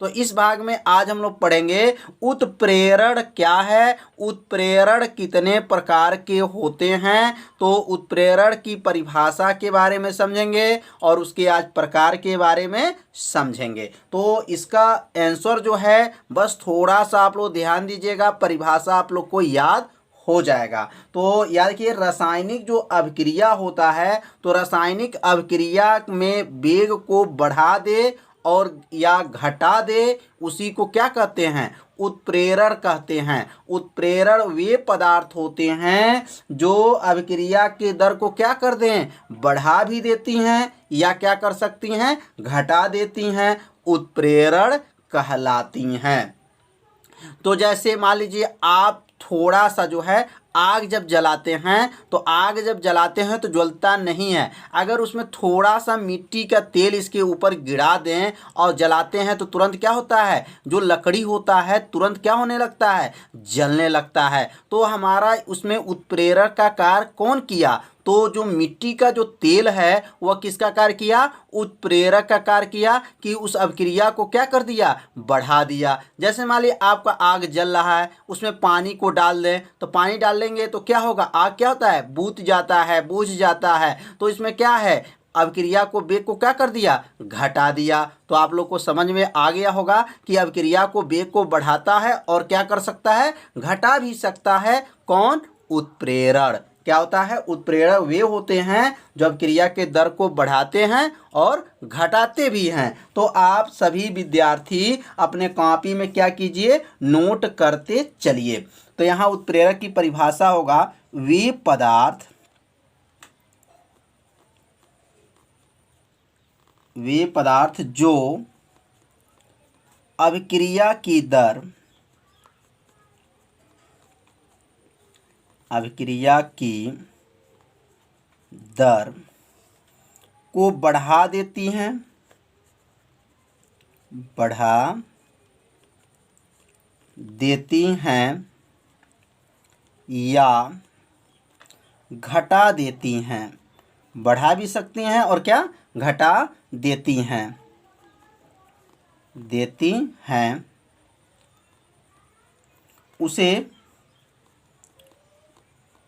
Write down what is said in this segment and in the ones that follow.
तो इस भाग में आज हम लोग पढ़ेंगे उत्प्रेरण क्या है, उत्प्रेरण कितने प्रकार के होते हैं। तो उत्प्रेरण की परिभाषा के बारे में समझेंगे और उसके आज प्रकार के बारे में समझेंगे। तो इसका आंसर जो है बस थोड़ा सा आप लोग ध्यान दीजिएगा, परिभाषा आप लोग को याद हो जाएगा। तो याद रखिए, रासायनिक जो अभिक्रिया होता है तो रासायनिक अभिक्रिया में वेग को बढ़ा दे और या घटा दे, उसी को क्या कहते हैं, उत्प्रेरण कहते हैं। उत्प्रेरण वे पदार्थ होते हैं जो अभिक्रिया के दर को क्या कर दें, बढ़ा भी देती हैं या क्या कर सकती हैं, घटा देती हैं, उत्प्रेरण कहलाती हैं। तो जैसे मान लीजिए आप थोड़ा सा जो है आग जब जलाते हैं तो आग जब जलाते हैं तो जलता नहीं है, अगर उसमें थोड़ा सा मिट्टी का तेल इसके ऊपर गिरा दें और जलाते हैं तो तुरंत क्या होता है, जो लकड़ी होता है तुरंत क्या होने लगता है, जलने लगता है। तो हमारा उसमें उत्प्रेरक का कार्य कौन किया, तो जो मिट्टी का जो तेल है वह किसका कार्य किया, उत्प्रेरक का कार्य किया कि उस अभिक्रिया को क्या कर दिया, बढ़ा दिया। जैसे मान लीजिए आपका आग जल रहा है, उसमें पानी को डाल दें तो पानी डाल लेंगे तो क्या होगा, आग क्या होता है, बुझ जाता है, बुझ जाता है। तो इसमें क्या है, अभिक्रिया को वेग को क्या कर दिया, घटा दिया। तो आप लोग को समझ में आ गया होगा कि अभिक्रिया को वेग को बढ़ाता है और क्या कर सकता है, घटा भी सकता है। कौन, उत्प्रेरण। क्या होता है, उत्प्रेरण वे होते हैं जो अभिक्रिया के दर को बढ़ाते हैं और घटाते भी हैं। तो आप सभी विद्यार्थी अपने कॉपी में क्या कीजिए, नोट करते चलिए। तो यहाँ उत्प्रेरक की परिभाषा होगा, वे पदार्थ जो अभिक्रिया की दर को बढ़ा देती हैं, या घटा देती हैं। बढ़ा भी सकती हैं और क्या, घटा देती हैं,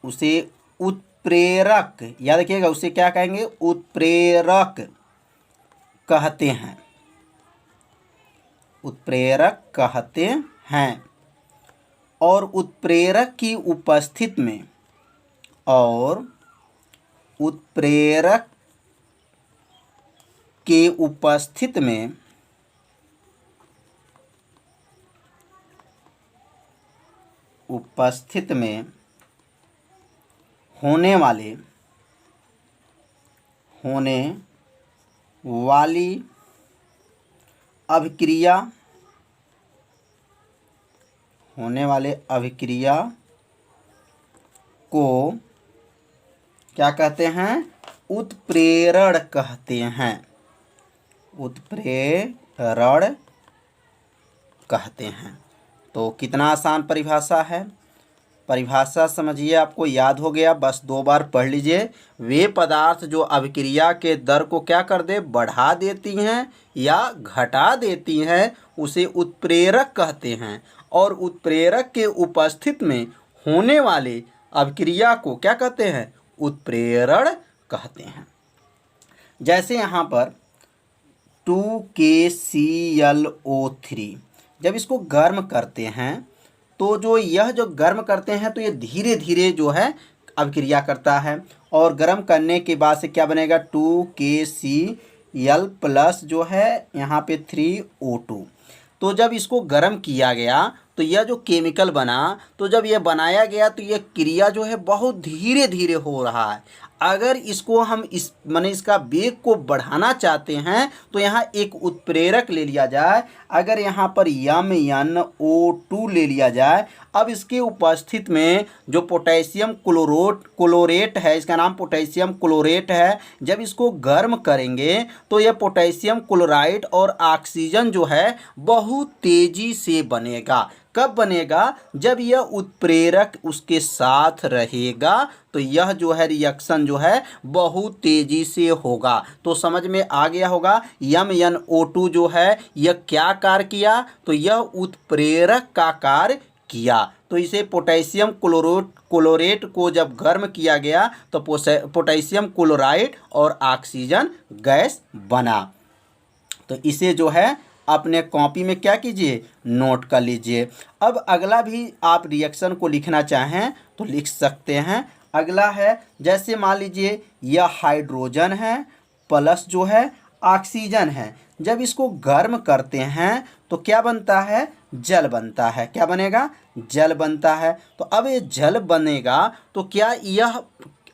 उसे उत्प्रेरक, याद रखिएगा, उसे क्या कहेंगे, उत्प्रेरक कहते हैं, उत्प्रेरक कहते हैं। और उत्प्रेरक की उपस्थिति में, और उत्प्रेरक के उपस्थिति में होने वाली अभिक्रिया को क्या कहते हैं, उत्प्रेरण कहते हैं, उत्प्रेरण कहते हैं। तो कितना आसान परिभाषा है, परिभाषा समझिए, आपको याद हो गया, बस 2 बार पढ़ लीजिए। वे पदार्थ जो अभिक्रिया के दर को क्या कर दे, बढ़ा देती हैं या घटा देती हैं, उसे उत्प्रेरक कहते हैं। और उत्प्रेरक के उपस्थिति में होने वाले अभिक्रिया को क्या कहते हैं, उत्प्रेरण कहते हैं। जैसे यहाँ पर 2KClO3 जब इसको गर्म करते हैं तो जो गर्म करते हैं तो ये धीरे धीरे जो है अभिक्रिया करता है, और गर्म करने के बाद से क्या बनेगा, 2KCl प्लस जो है यहाँ पे 3O2। तो जब इसको गर्म किया गया तो यह जो केमिकल बना, तो जब यह बनाया गया तो यह क्रिया जो है बहुत धीरे धीरे हो रहा है। अगर इसको हम इसका वेग को बढ़ाना चाहते हैं तो यहाँ एक उत्प्रेरक ले लिया जाए। अगर यहाँ पर MnO2 ले लिया जाए, अब इसके उपस्थिति में जो पोटेशियम क्लोरेट है, इसका नाम पोटेशियम क्लोरेट है, जब इसको गर्म करेंगे तो यह पोटेशियम क्लोराइड और ऑक्सीजन जो है बहुत तेज़ी से बनेगा। कब बनेगा, जब यह उत्प्रेरक उसके साथ रहेगा तो यह जो है रिएक्शन जो है बहुत तेजी से होगा। तो समझ में आ गया होगा MnO2 जो है यह क्या कार्य किया, तो यह उत्प्रेरक का कार्य किया। तो इसे पोटेशियम क्लोरेट को जब गर्म किया गया तो पोटेशियम क्लोराइड और ऑक्सीजन गैस बना। तो इसे जो है अपने कॉपी में क्या कीजिए, नोट कर लीजिए। अब अगला भी आप रिएक्शन को लिखना चाहें तो लिख सकते हैं। अगला है, जैसे मान लीजिए यह हाइड्रोजन है प्लस जो है ऑक्सीजन है, जब इसको गर्म करते हैं तो क्या बनता है, जल बनता है। क्या बनेगा, जल बनता है। तो अब ये जल बनेगा तो क्या यह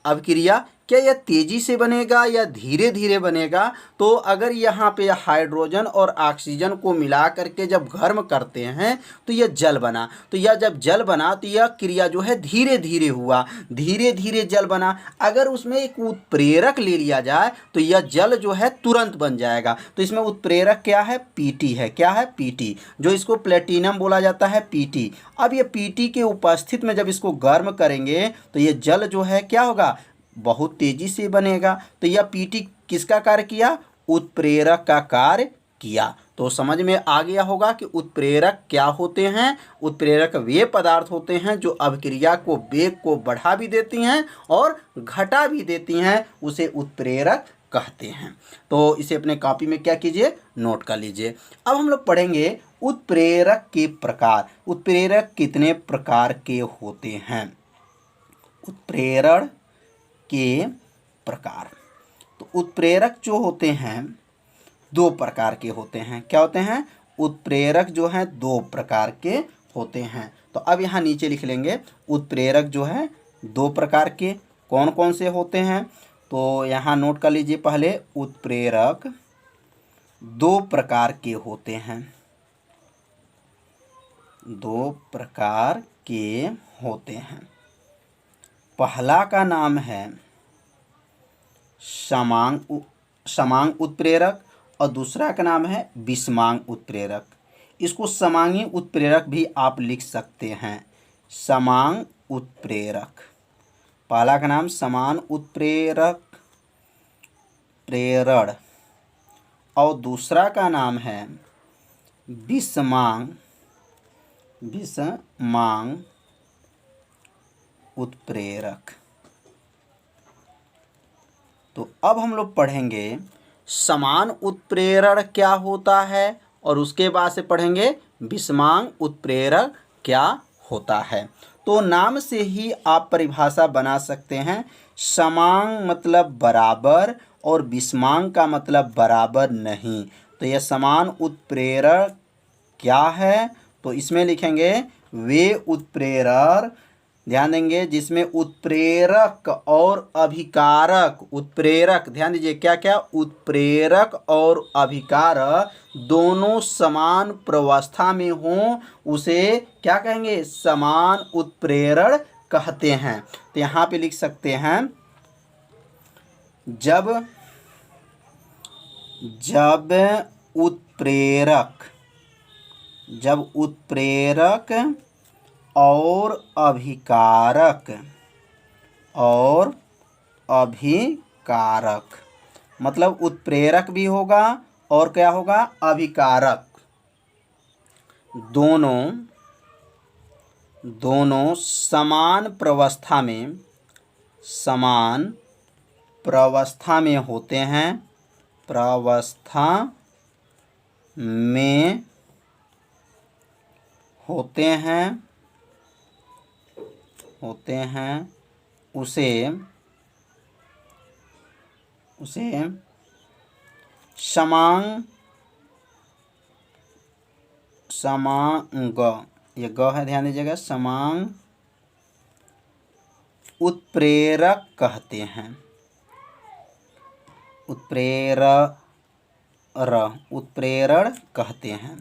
अभिक्रिया क्या यह तेजी से बनेगा या धीरे धीरे बनेगा। तो अगर यहाँ पे हाइड्रोजन और ऑक्सीजन को मिला करके जब गर्म करते हैं तो यह जल बना। तो यह जब जल बना तो यह क्रिया जो है धीरे धीरे हुआ, धीरे धीरे जल बना। अगर उसमें एक उत्प्रेरक ले लिया जाए तो यह जल जो है तुरंत बन जाएगा। तो इसमें उत्प्रेरक क्या है, पीटी है। क्या है, पीटी, जो इसको प्लेटिनम बोला जाता है, पीटी। अब ये पीटी के उपस्थित में जब इसको गर्म करेंगे तो ये जल जो है क्या होगा, बहुत तेजी से बनेगा। तो यह पीटी किसका कार्य किया, उत्प्रेरक का कार्य किया। तो समझ में आ गया होगा कि उत्प्रेरक क्या होते हैं। उत्प्रेरक वे पदार्थ होते हैं जो अभिक्रिया को वेग को बढ़ा भी देती हैं और घटा भी देती हैं, उसे उत्प्रेरक कहते हैं। तो इसे अपने कॉपी में क्या कीजिए, नोट कर लीजिए। अब हम लोग पढ़ेंगे उत्प्रेरक के प्रकार। उत्प्रेरक कितने प्रकार के होते हैं, उत्प्रेरण के प्रकार। तो उत्प्रेरक जो होते हैं दो प्रकार के होते हैं। क्या होते हैं, उत्प्रेरक जो हैं दो प्रकार के होते हैं। तो अब यहाँ नीचे लिख लेंगे उत्प्रेरक जो है दो प्रकार के कौन कौन से होते हैं। तो यहाँ नोट कर लीजिए, पहले उत्प्रेरक दो प्रकार के होते हैं, दो प्रकार के होते हैं। पहला का नाम है समांग उत्प्रेरक और दूसरा का नाम है विषमांग उत्प्रेरक। इसको समांगी उत्प्रेरक भी आप लिख सकते हैं, समांग उत्प्रेरक। पहला का नाम समान उत्प्रेरक प्रेरण और दूसरा का नाम है विषमांग उत्प्रेरक। तो अब हम लोग पढ़ेंगे समान उत्प्रेरण क्या होता है और उसके बाद से पढ़ेंगे विषमांग उत्प्रेरक क्या होता है। तो नाम से ही आप परिभाषा बना सकते हैं। समान मतलब बराबर और विषमांग का मतलब बराबर नहीं। तो यह समान उत्प्रेरण क्या है, तो इसमें लिखेंगे वे उत्प्रेरक, ध्यान देंगे, जिसमें उत्प्रेरक और अभिकारक, उत्प्रेरक ध्यान दीजिए क्या क्या, उत्प्रेरक और अभिकारक दोनों समान प्रावस्था में हों, उसे क्या कहेंगे, समान उत्प्रेरण कहते हैं। तो यहाँ पे लिख सकते हैं जब उत्प्रेरक और अभिकारक मतलब उत्प्रेरक भी होगा और क्या होगा, अभिकारक, दोनों समान प्रावस्था में होते हैं, उसे समांग, ये ग है, ध्यान दीजिएगा, समांग उत्प्रेरक कहते हैं। उत्प्रेरण कहते हैं।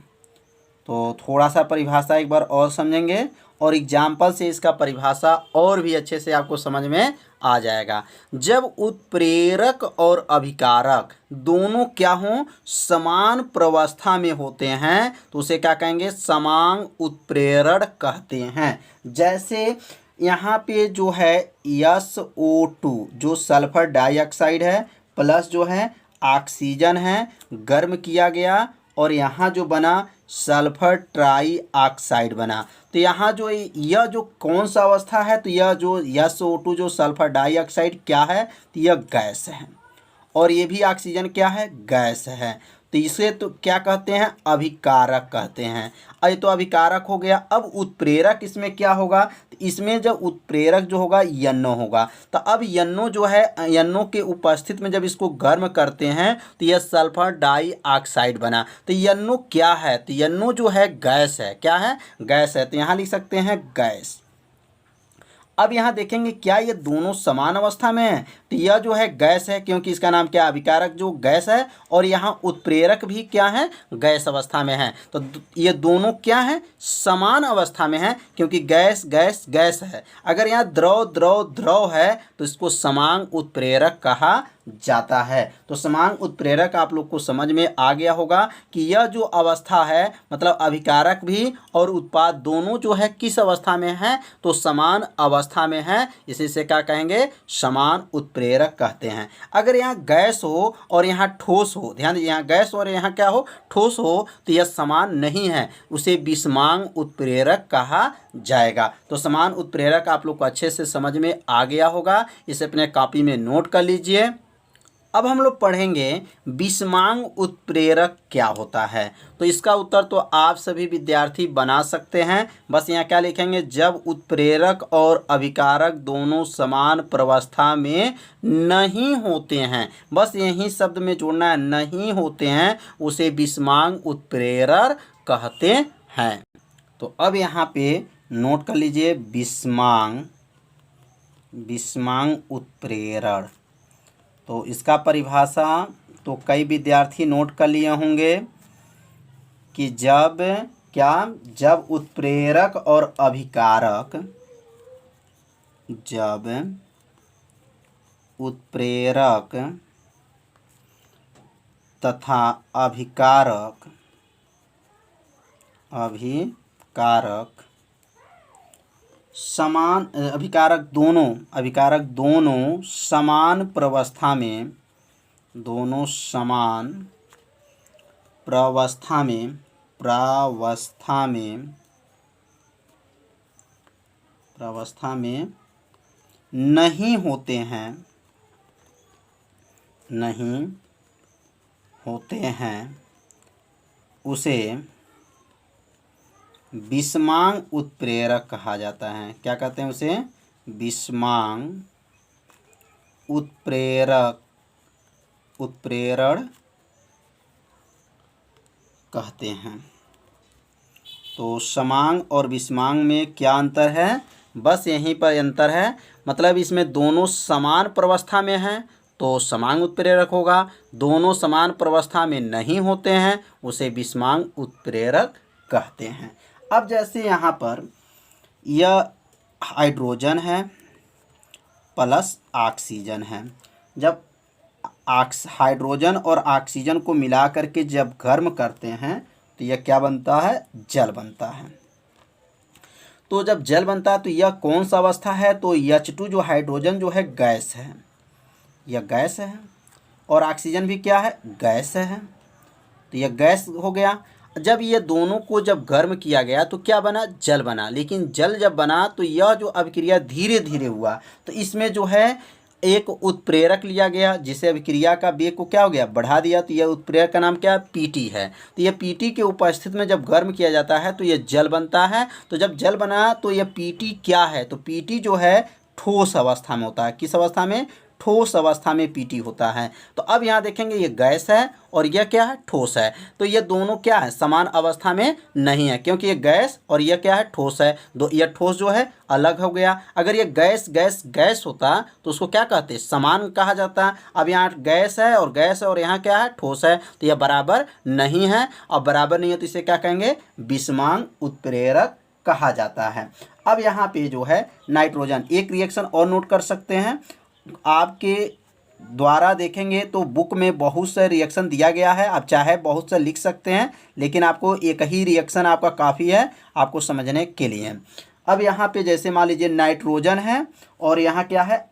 तो थोड़ा सा परिभाषा एक बार और समझेंगे और एग्जाम्पल से इसका परिभाषा और भी अच्छे से आपको समझ में आ जाएगा। जब उत्प्रेरक और अभिकारक दोनों क्या हों, समान प्रावस्था में होते हैं, तो उसे क्या कहेंगे, समान उत्प्रेरण कहते हैं। जैसे यहाँ पे जो है SO2 जो सल्फर डाइऑक्साइड है प्लस जो है ऑक्सीजन है, गर्म किया गया और यहाँ जो बना सल्फर ट्राई ऑक्साइड बना। तो यहाँ जो यह जो कौन सा अवस्था है, तो यह जो SO2 जो सल्फर डाइऑक्साइड क्या है, तो यह गैस है और ये भी ऑक्सीजन क्या है, गैस है। तो इसे तो क्या कहते हैं, अभिकारक कहते हैं। ये तो अभिकारक हो गया। अब उत्प्रेरक इसमें क्या होगा, तो इसमें जब उत्प्रेरक जो होगा NO होगा। तो अब NO जो है, NO के उपस्थित में जब इसको गर्म करते हैं तो यह सल्फर डाइऑक्साइड बना। तो NO क्या है, तो NO जो है गैस है। क्या है, गैस है। तो यहाँ लिख सकते हैं गैस। अब यहाँ देखेंगे क्या ये दोनों समान अवस्था में है, तो यह जो है गैस है क्योंकि इसका नाम क्या, अभिकारक जो गैस है, और यहाँ उत्प्रेरक भी क्या है, गैस अवस्था में है। तो ये दोनों क्या है, समान अवस्था में है क्योंकि गैस गैस गैस है। अगर यहाँ द्रव द्रव द्रव है तो इसको समांग उत्प्रेरक कहा जाता है। तो समांग उत्प्रेरक आप लोग को समझ में आ गया होगा कि यह जो अवस्था है, मतलब अभिकारक भी और उत्पाद दोनों जो है किस अवस्था में है, तो समान अवस्था में है। इसी से क्या कहेंगे, समान उत्प्रेरक कहते हैं। अगर यहाँ गैस हो और यहाँ ठोस हो, ध्यान दीजिए, यहाँ गैस और यहाँ क्या हो, ठोस हो, तो यह समान नहीं है, उसे विषमांग उत्प्रेरक कहा जाएगा। तो समान उत्प्रेरक आप लोग को अच्छे से समझ में आ गया होगा। इसे अपने कॉपी में नोट कर लीजिए। अब हम लोग पढ़ेंगे विषमांग उत्प्रेरक क्या होता है। तो इसका उत्तर तो आप सभी विद्यार्थी बना सकते हैं। बस यहाँ क्या लिखेंगे, जब उत्प्रेरक और अभिकारक दोनों समान प्रावस्था में नहीं होते हैं, बस यही शब्द में जोड़ना है, नहीं होते हैं, उसे विषमांग उत्प्रेरक कहते हैं। तो अब यहाँ पे नोट कर लीजिए, विषमांग उत्प्रेरण। तो इसका परिभाषा तो कई विद्यार्थी नोट कर लिए होंगे कि जब उत्प्रेरक और अभिकारक, जब उत्प्रेरक तथा अभिकारक समान, अभिकारक दोनों समान प्रावस्था में, नहीं होते हैं, उसे विषमांग उत्प्रेरक कहा जाता है। क्या कहते हैं उसे, विषमांग उत्प्रेरण कहते हैं। तो समांग और विषमांग में क्या अंतर है, बस यहीं पर अंतर है। मतलब इसमें दोनों समान प्रावस्था में हैं तो समांग उत्प्रेरक होगा, दोनों समान प्रावस्था में नहीं होते हैं उसे विषमांग उत्प्रेरक कहते हैं। अब जैसे यहाँ पर यह हाइड्रोजन है प्लस ऑक्सीजन है, जब हाइड्रोजन और ऑक्सीजन को मिला करके जब गर्म करते हैं तो यह क्या बनता है, जल बनता है। तो जब जल बनता है तो यह कौन सा अवस्था है, तो H2 जो हाइड्रोजन जो है गैस है, यह गैस है, और ऑक्सीजन भी क्या है, गैस है। तो यह गैस हो गया। जब ये दोनों को जब गर्म किया गया तो क्या बना, जल बना। लेकिन जल जब बना तो यह जो अभिक्रिया धीरे धीरे हुआ, तो इसमें जो है एक उत्प्रेरक लिया गया जिसे अभिक्रिया का वेग को क्या हो गया, बढ़ा दिया। तो यह उत्प्रेरक का नाम क्या, पीटी है। तो यह पीटी के उपस्थित में जब गर्म किया जाता है तो यह जल बनता है। तो जब जल बना तो यह पीटी क्या है, तो पीटी जो है ठोस अवस्था में होता है। किस अवस्था में, ठोस अवस्था में पीटी होता है। तो अब यहाँ देखेंगे ये गैस है और यह क्या है, ठोस है। तो ये दोनों क्या है, समान अवस्था में नहीं है क्योंकि ये गैस और यह क्या है, ठोस है। यह ठोस जो है अलग हो गया। अगर ये गैस गैस गैस होता तो उसको क्या कहते हैं, समान कहा जाता। अब यहाँ गैस है और यहाँ क्या है, ठोस है। तो यह बराबर नहीं है, और बराबर नहीं है तो इसे क्या कहेंगे, विषमांग उत्प्रेरक कहा जाता है। अब यहाँ पे जो है नाइट्रोजन, एक रिएक्शन और नोट कर सकते हैं। आपके द्वारा देखेंगे तो बुक में बहुत से रिएक्शन दिया गया है, आप चाहे बहुत से लिख सकते हैं, लेकिन आपको एक ही रिएक्शन आपका काफ़ी है आपको समझने के लिए। अब यहाँ पे जैसे मान लीजिए नाइट्रोजन है और यहाँ क्या है,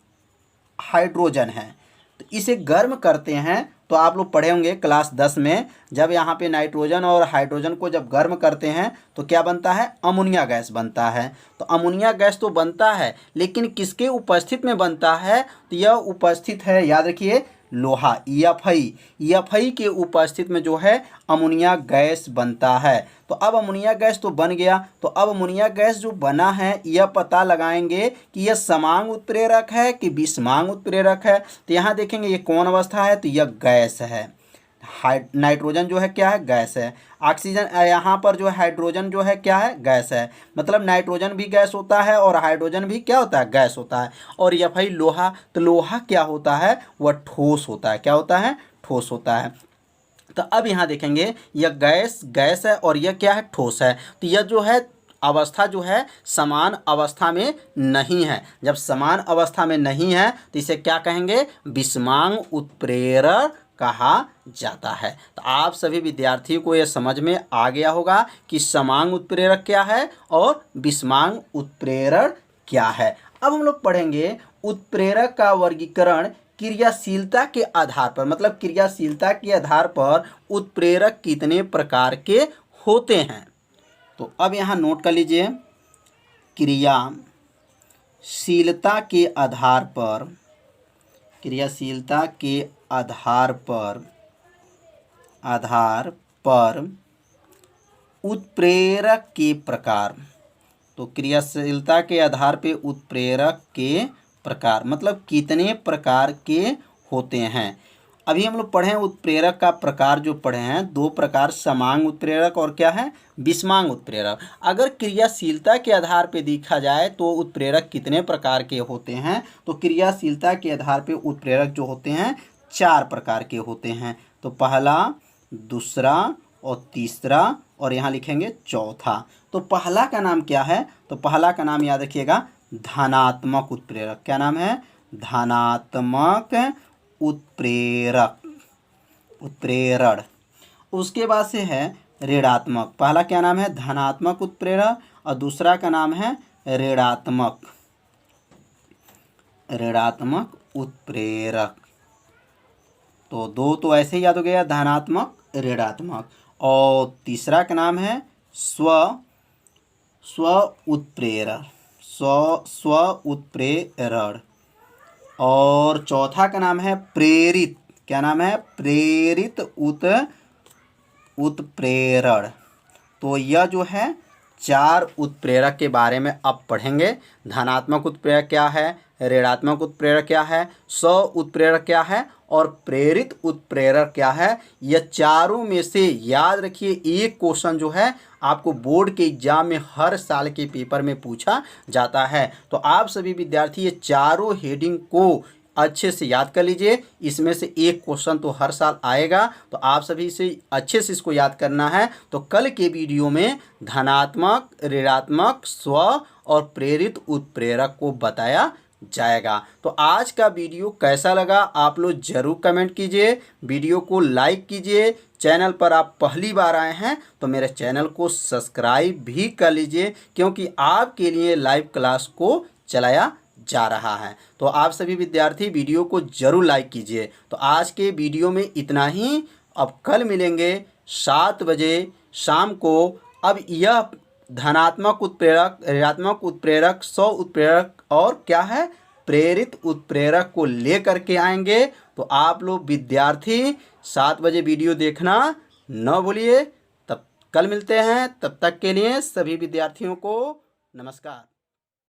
हाइड्रोजन है, तो इसे गर्म करते हैं तो आप लोग पढ़े होंगे क्लास 10 में, जब यहाँ पे नाइट्रोजन और हाइड्रोजन को जब गर्म करते हैं तो क्या बनता है, अमोनिया गैस बनता है। तो अमोनिया गैस तो बनता है, लेकिन किसके उपस्थित में बनता है, तो यह उपस्थित है, याद रखिए, लोहा, EFI के उपस्थित में जो है अमोनिया गैस बनता है। तो अब अमोनिया गैस तो बन गया, तो अब अमोनिया गैस जो बना है यह पता लगाएंगे कि यह समांग उत्प्रेरक है कि विषमांग उत्प्रेरक है। तो यहाँ देखेंगे ये कौन अवस्था है, तो यह गैस है। नाइट्रोजन जो है क्या है, गैस है। ऑक्सीजन, यहाँ पर जो हाइड्रोजन जो है क्या है, गैस है। मतलब नाइट्रोजन भी गैस होता है और हाइड्रोजन भी क्या होता है, गैस होता है। और यह भाई लोहा, तो लोहा क्या होता है, वह ठोस होता है। क्या होता है, ठोस होता है। तो अब यहाँ देखेंगे यह गैस है और यह क्या है, ठोस है। तो यह जो है अवस्था जो है समान अवस्था में नहीं है। जब समान अवस्था में नहीं है तो इसे क्या कहेंगे, विषमांग उत्प्रेरक कहा जाता है। तो आप सभी विद्यार्थियों को यह समझ में आ गया होगा कि समांग उत्प्रेरक क्या है और विषमांग उत्प्रेरक क्या है। अब हम लोग पढ़ेंगे उत्प्रेरक का वर्गीकरण क्रियाशीलता के आधार पर, मतलब क्रियाशीलता के आधार पर उत्प्रेरक कितने प्रकार के होते हैं। तो अब यहाँ नोट कर लीजिए, क्रियाशीलता के आधार पर, क्रियाशीलता के आधार पर उत्प्रेरक के प्रकार। तो क्रियाशीलता के आधार पे उत्प्रेरक के प्रकार मतलब कितने प्रकार के होते हैं। अभी हम लोग पढ़े उत्प्रेरक का प्रकार जो पढ़े हैं, दो प्रकार, समांग उत्प्रेरक और क्या है, विषमांग उत्प्रेरक। अगर क्रियाशीलता के आधार पे देखा जाए तो उत्प्रेरक कितने प्रकार के होते हैं, तो क्रियाशीलता के आधार पे उत्प्रेरक जो होते हैं 4 प्रकार के होते हैं। तो पहला, दूसरा और तीसरा और यहाँ लिखेंगे चौथा। तो पहला का नाम क्या है, तो पहला का नाम याद रखिएगा, धनात्मक उत्प्रेरक। क्या नाम है, धनात्मक उत्प्रेरण। उसके बाद से है ऋणात्मक। पहला क्या नाम है, धनात्मक उत्प्रेरक और दूसरा का नाम है ऋणात्मक उत्प्रेरक। तो दो तो ऐसे ही याद हो गया, धनात्मक ऋणात्मक। और तीसरा का नाम है स्व उत्प्रेरण। और चौथा का नाम है प्रेरित। क्या नाम है, प्रेरित उत्प्रेरण। तो यह जो है 4 उत्प्रेरक के बारे में अब पढ़ेंगे। धनात्मक उत्प्रेरक क्या है, ऋणात्मक उत्प्रेरक क्या है, स्व उत्प्रेरक क्या है और प्रेरित उत्प्रेरक क्या है। यह चारों में से याद रखिए, एक क्वेश्चन जो है आपको बोर्ड के एग्जाम में हर साल के पेपर में पूछा जाता है। तो आप सभी विद्यार्थी ये चारों हेडिंग को अच्छे से याद कर लीजिए। इसमें से एक क्वेश्चन तो हर साल आएगा, तो आप सभी से अच्छे से इसको याद करना है। तो कल के वीडियो में धनात्मक, ऋणात्मक, स्व और प्रेरित उत्प्रेरक को बताया जाएगा। तो आज का वीडियो कैसा लगा आप लोग जरूर कमेंट कीजिए, वीडियो को लाइक कीजिए। चैनल पर आप पहली बार आए हैं तो मेरे चैनल को सब्सक्राइब भी कर लीजिए, क्योंकि आपके लिए लाइव क्लास को चलाया जा रहा है। तो आप सभी विद्यार्थी वीडियो को जरूर लाइक कीजिए। तो आज के वीडियो में इतना ही। अब कल मिलेंगे 7 बजे शाम को। अब यह धनात्मक उत्प्रेरक, ऋणात्मक उत्प्रेरक, स्व उत्प्रेरक और क्या है, प्रेरित उत्प्रेरक को लेकर के आएंगे। तो आप लोग विद्यार्थी 7 बजे वीडियो देखना न भूलिए। तब कल मिलते हैं, तब तक के लिए सभी विद्यार्थियों को नमस्कार।